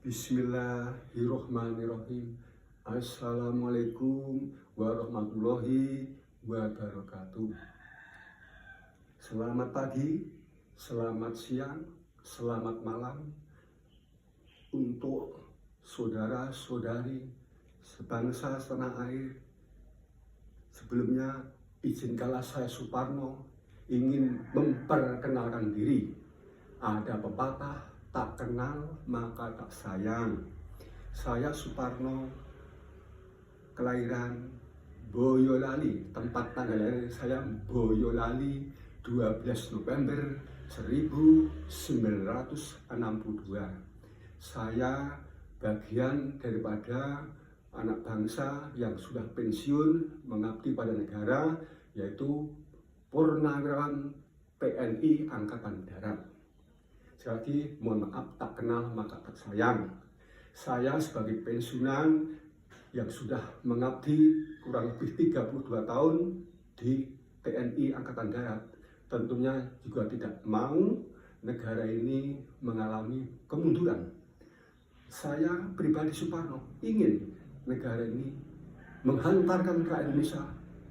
Bismillahirrohmanirrohim. Assalamualaikum warahmatullahi wabarakatuh. Selamat pagi, selamat siang, selamat malam untuk saudara-saudari sebangsa setanah air. Sebelumnya izinkanlah saya Suparno ingin memperkenalkan diri. Ada pepatah, tak kenal maka tak sayang. Saya Suparno, kelahiran Boyolali, tempat tanggal lahir saya Boyolali 12 November 1962. Saya bagian daripada anak bangsa yang sudah pensiun mengabdi pada negara, yaitu Purnawirawan TNI Angkatan Darat. Sekali lagi, mohon maaf, tak kenal maka tak sayang. Saya sebagai pensiunan yang sudah mengabdi kurang lebih 32 tahun di TNI Angkatan Darat, tentunya juga tidak mau negara ini mengalami kemunduran. Saya pribadi Suparno ingin negara ini menghantarkan rakyat Indonesia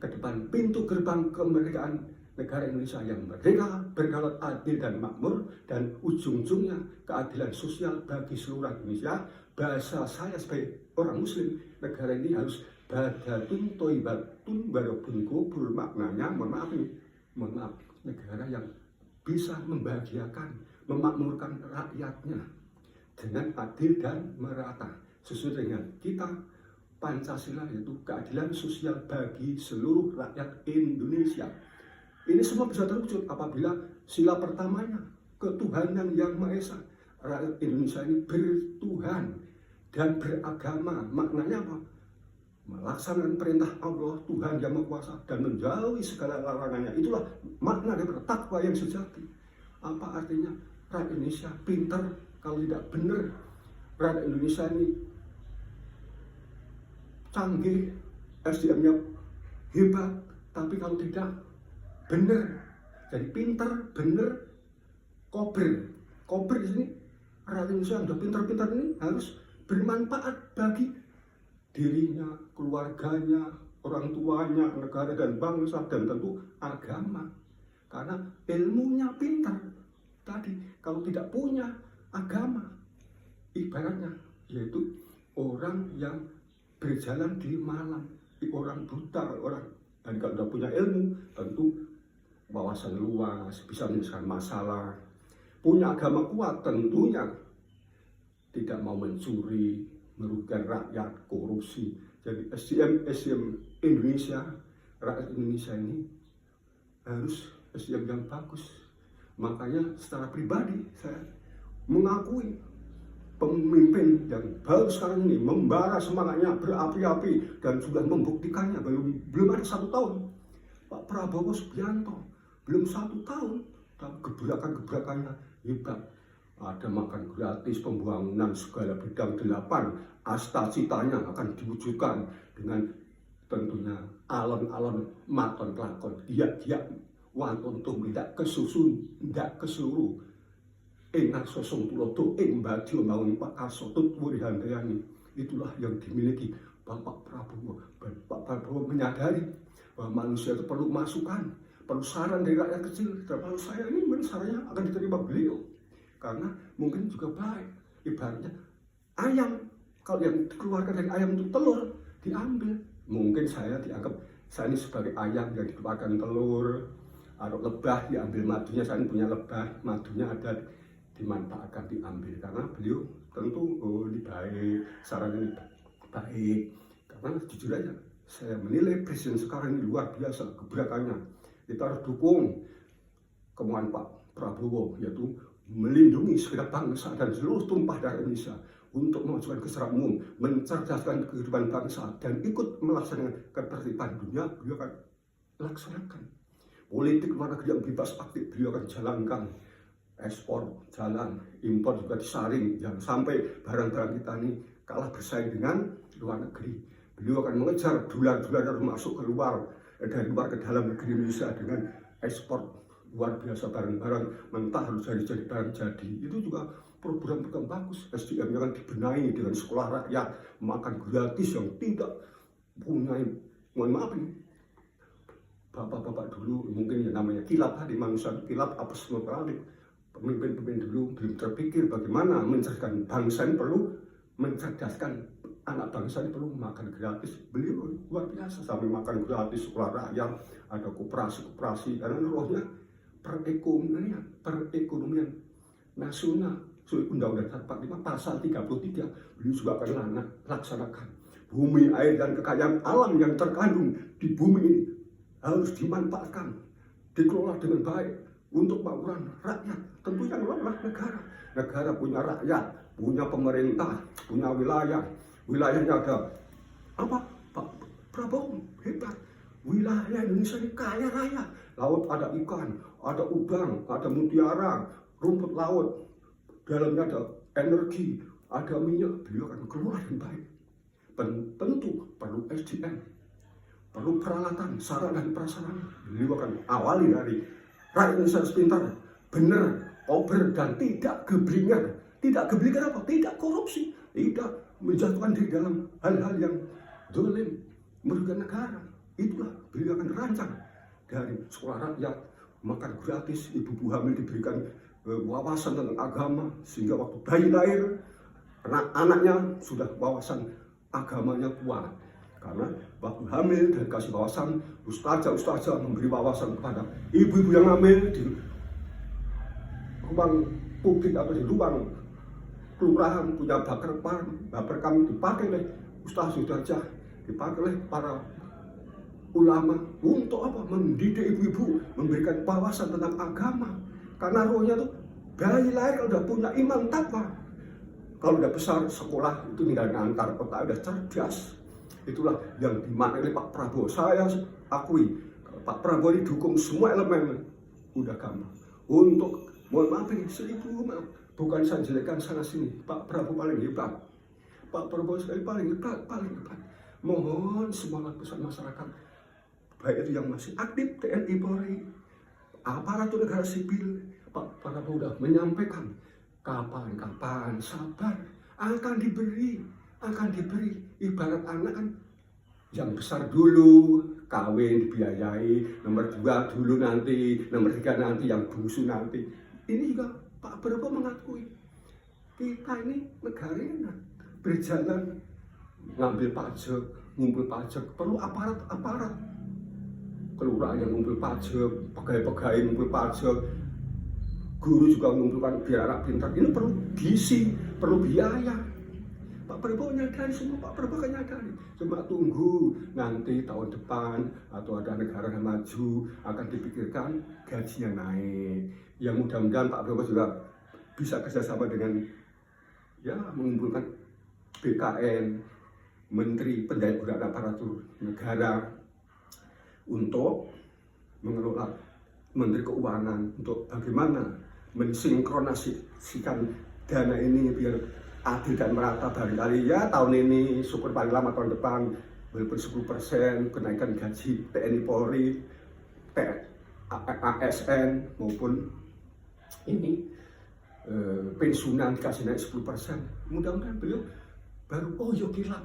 ke depan pintu gerbang kemerdekaan negara Indonesia yang merdeka, berkedaulatan, adil dan makmur, dan ujung-ujungnya keadilan sosial bagi seluruh Indonesia. Bahasa saya sebagai orang Muslim, negara ini harus badatun toibatun walaupun kubur, maknanya mohon maaf, negara yang bisa membahagiakan, memakmurkan rakyatnya dengan adil dan merata sesuai dengan kita Pancasila, yaitu keadilan sosial bagi seluruh rakyat Indonesia. Ini semua bisa terwujud apabila sila pertamanya ketuhanan yang Maha Esa. Rakyat Indonesia ini bertuhan dan beragama. Maknanya apa? Melaksanakan perintah Allah, Tuhan yang Maha Kuasa, dan menjauhi segala larangannya. Itulah makna dari takwa yang sejati. Apa artinya? Rakyat Indonesia pintar kalau tidak benar. Rakyat Indonesia ini canggih, SDM-nya hebat, tapi kalau tidak benar, jadi pintar, benar, kober di sini. Rakyat Indonesia yang sudah pintar-pintar ini harus bermanfaat bagi dirinya, keluarganya, orang tuanya, negara dan bangsa, dan tentu agama. Karena ilmunya pintar. Tadi kalau tidak punya agama, ibaratnya yaitu orang yang berjalan di malam, orang buta, orang, dan kalau tidak punya ilmu, tentu wawasan luas, bisa menyelesaikan masalah. Punya agama kuat, tentunya tidak mau mencuri, merugikan rakyat, korupsi. Jadi SDM Indonesia, rakyat Indonesia ini harus SDM yang bagus. Makanya secara pribadi saya mengakui pemimpin yang baru sekarang ini membara semangatnya, berapi-api, dan sudah membuktikannya. Belum ada 1 tahun Pak Prabowo Subianto, belum 1 tahun, tapi gebrakan-gebrakannya hebat. Ada makan gratis, pembangunan segala bidang 8 asta-citanya akan diwujudkan dengan tentunya alon-alon maton kelakon, giat-giat wonten tidak kesusun, tidak keseluruh. Enak sosong tulodo, mbadyo bangun Pak Karso, tutwuri handayani. Itulah yang dimiliki Bapak Prabowo. Pak Prabowo menyadari bahwa manusia itu perlu masukan, perlu saran dari rakyat kecil. Dan kalau saya ini sarannya akan diterima beliau, karena mungkin juga baik. Ibaratnya ayam, kalau yang dikeluarkan dari ayam itu telur diambil. Mungkin saya dianggap saya ini sebagai ayam yang dikeluarkan telur, atau lebah diambil madunya. Saya ini punya lebah, madunya ada, dimanfaatkan, diambil. Karena beliau tentu ini baik, saran ini baik. Karena jujur aja, saya menilai presiden sekarang ini luar biasa gebrakannya. Kita harus dukung kemauan Pak Prabowo, yaitu melindungi segenap bangsa dan seluruh tumpah darah Indonesia untuk memajukan kesejahteraan umum, mencerdaskan kehidupan bangsa, dan ikut melaksanakan ketertiban dunia. Beliau akan laksanakan politik luar negeri yang bebas aktif. Beliau akan jalankan ekspor jalan, impor juga disaring, jangan sampai barang-barang kita ini kalah bersaing dengan luar negeri. Beliau akan mengejar dolar-dolar yang masuk ke luar, dari luar ke dalam negeri Indonesia dengan ekspor luar biasa, barang-barang mentah harus jadi barang jadi. Itu juga program-program bagus, SDM-nya kan dibenahi dengan sekolah rakyat, makan gratis yang tidak punya, mohon maaf ini, bapak-bapak dulu mungkin ya namanya kilap tadi, manusia kilap apa semua kali, pemimpin-pemimpin dulu belum terpikir bagaimana mencerdaskan bangsa ini, perlu mencerdaskan anak bangsa ini, perlu makan gratis. Beliau luar biasa sampai makan gratis, sekolah rakyat, ada koperasi karena rohnya perekonomian nasional. Undang-Undang 45 pasal 33 beliau juga akan laksanakan. Bumi, air, dan kekayaan alam yang terkandung di bumi ini harus dimanfaatkan, dikelola dengan baik untuk makmuran rakyat. Tentunya adalah negara. Negara punya rakyat, punya pemerintah, punya wilayah. Wilayahnya ada apa? Pak Prabowo hebat. Wilayah Indonesia ini kaya raya. Laut ada ikan, ada udang, ada mutiara, rumput laut. Dalamnya ada energi, ada minyak. Beliau akan keluar dengan baik. Tentu perlu SDM, perlu peralatan, sarana dan prasarana. Beliau akan awali dari rakyat Indonesia harus pintar, benar, ober, dan tidak geblingan. Tidak geblingan apa? Tidak korupsi, tidak menjatuhkan diri dalam hal-hal yang dolim, merugikan negara. Itulah beliau akan rancang dari sekolah rakyat, makan gratis, ibu-ibu hamil diberikan wawasan tentang agama, sehingga waktu bayi lahir, anaknya sudah wawasan agamanya kuat. Karena waktu hamil dan kasih wawasan, ustazah memberi wawasan kepada ibu-ibu yang hamil di ruang publik atau di ruang kelurahan, punya baper kami dipakai oleh ustazah, dipakai oleh para ulama untuk apa? Mendidik ibu-ibu, memberikan wawasan tentang agama. Karena rohnya tuh bayi lahir kalau udah punya iman takwa, kalau udah besar sekolah itu tinggal ngantar kota, udah cerdas. Itulah yang dimaknai oleh Pak Prabowo. Saya akui Pak Prabowo ini dukung semua elemen, udah gampang. Untuk mohon maaf ini 1000 maaf, bukan saya jelekkan sana sini. Pak Prabowo paling hebat. Pak Prabowo sekali paling hebat. Mohon semua lapisan masyarakat, baik itu yang masih aktif TNI Polri, aparatur negara sipil, Pak Prabowo sudah menyampaikan kapan sabar, akan diberi. Ibarat anak kan yang besar dulu kawin dibiayai, nomor 2 dulu nanti, nomor 3 nanti, yang bungsu nanti. Ini juga Pak Prabowo mengakui kita ini negara ini berjalan ngambil pajak, ngumpul pajak, perlu aparat kelurahan yang ngumpul pajak, pegawai ngumpul pajak, guru juga mengumpulkan biar anak pintar. Ini perlu gizi, perlu biaya. Pak Prabowo nyadari semua, Pak Prabowo kan nyadari. Cuma tunggu nanti tahun depan atau ada negara yang maju akan dipikirkan gajinya naik. Ya mudah-mudahan Pak Prabowo juga bisa kerjasama dengan ya mengumpulkan BKN, Menteri Pendaya Aparatur Negara, untuk mengelola Menteri Keuangan, untuk bagaimana mensinkronasikan dana ini biar adil dan merata. Barangkali ya tahun ini, syukur paling lama tahun depan, walaupun 10% kenaikan gaji TNI Polri, ASN maupun ini pensiunan dikasih naik 10%. Mudah-mudahan beliau baru yo gila.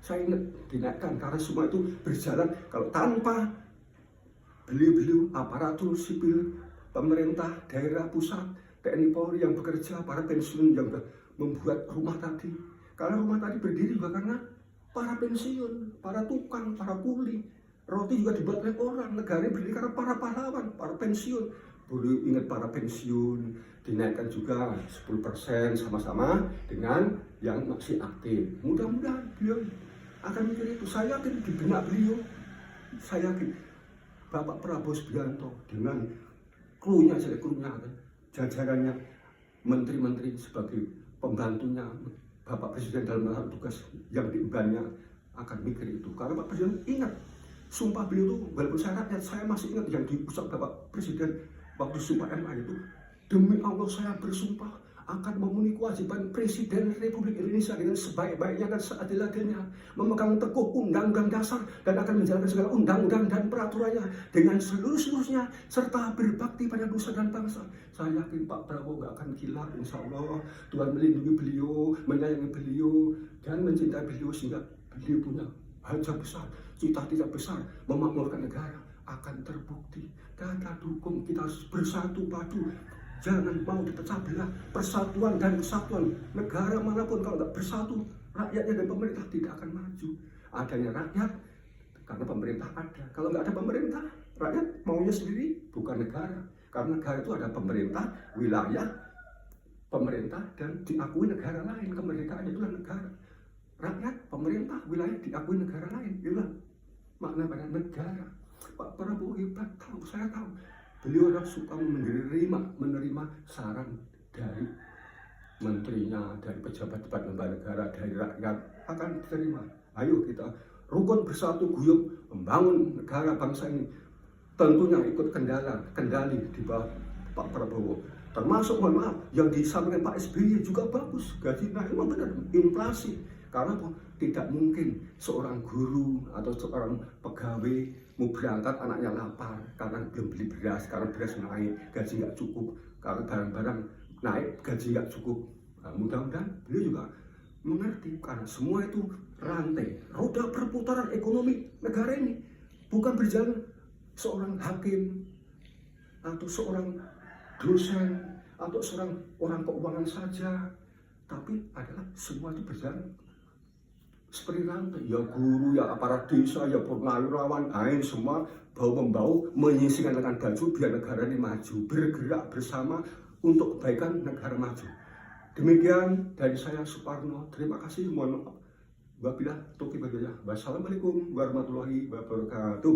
Saya ingat dinaikkan karena semua itu berjalan kalau tanpa beliau aparatur sipil, pemerintah, daerah, pusat, TNI Polri yang bekerja, para pensiun yang membuat rumah tadi. Karena rumah tadi berdiri juga karena para pensiun, para tukang, para kuli. Roti juga dibuat oleh orang. Negara berdiri karena para pahlawan, para pensiun. Beliau ingat para pensiun, dinaikkan juga 10% sama-sama dengan yang masih aktif. Mudah-mudahan beliau akan mikir itu. Saya yakin di benak beliau, saya yakin Bapak Prabowo Subianto dengan krunya, jajarannya, menteri-menteri sebagai pembantunya Bapak Presiden dalam melaksanakan tugas yang diembannya akan mikir itu. Karena Pak Presiden ingat, sumpah beliau itu, walaupun saya rakyat, saya masih ingat yang diucap Bapak Presiden waktu sumpah MA itu, demi Allah saya bersumpah akan memenuhi kewajiban Presiden Republik Indonesia dengan sebaik-baiknya dan seadil-adilnya, memegang teguh Undang-Undang Dasar dan akan menjalankan segala undang-undang dan peraturannya dengan seluruh-seluruhnya, serta berbakti pada nusa dan bangsa. Saya yakin Pak Prabowo gak akan gila, insya Allah. Tuhan melindungi beliau, menyayangi beliau, dan mencintai beliau sehingga beliau punya hajat besar, cita-cita besar, memakmurkan negara akan terbukti. Kita dukung, kita harus bersatu padu. Jangan mau dipecah belah. Persatuan dan kesatuan negara manapun kalau nggak bersatu, rakyatnya dan pemerintah tidak akan maju. Adanya rakyat karena pemerintah ada. Kalau nggak ada pemerintah, rakyat maunya sendiri, bukan negara. Karena negara itu ada pemerintah, wilayah, pemerintah, dan diakui negara lain. Kemerdekaan itulah negara. Rakyat, pemerintah, wilayah diakui negara lain. Itulah makna pada negara. Pak Prabowo hebat, saya tahu. Beliau adalah suka menerima saran dari menterinya, dari pejabat-pejabat lembaga negara, dari rakyat, akan diterima. Ayo kita rukun bersatu guyup membangun negara bangsa ini. Tentunya ikut kendali di bawah Pak Prabowo. Termasuk, mohon maaf, yang disampaikan Pak SBY juga bagus. Gaji naik, memang benar, inflasi. Karena apa? Tidak mungkin seorang guru atau seorang pegawai mau berangkat anaknya lapar karena belum beli beras, karena beras naik, gaji nggak cukup, karena barang-barang naik, gaji nggak cukup. Nah, mudah-mudahan beliau juga mengerti karena semua itu rantai, roda perputaran ekonomi negara ini bukan berjalan seorang hakim atau seorang dosen atau seorang orang keuangan saja, tapi adalah semua itu berjalan seperti rantai. Ya guru, ya aparat desa, ya purnawirawan, semua bau-membau menyisihkan dengan baju biar negara ini maju, bergerak bersama untuk kebaikan negara maju. Demikian dari saya, Suparno. Terima kasih. Mohon maaf. Wabillahi taufiq wal hidayah. Wassalamualaikum warahmatullahi wabarakatuh.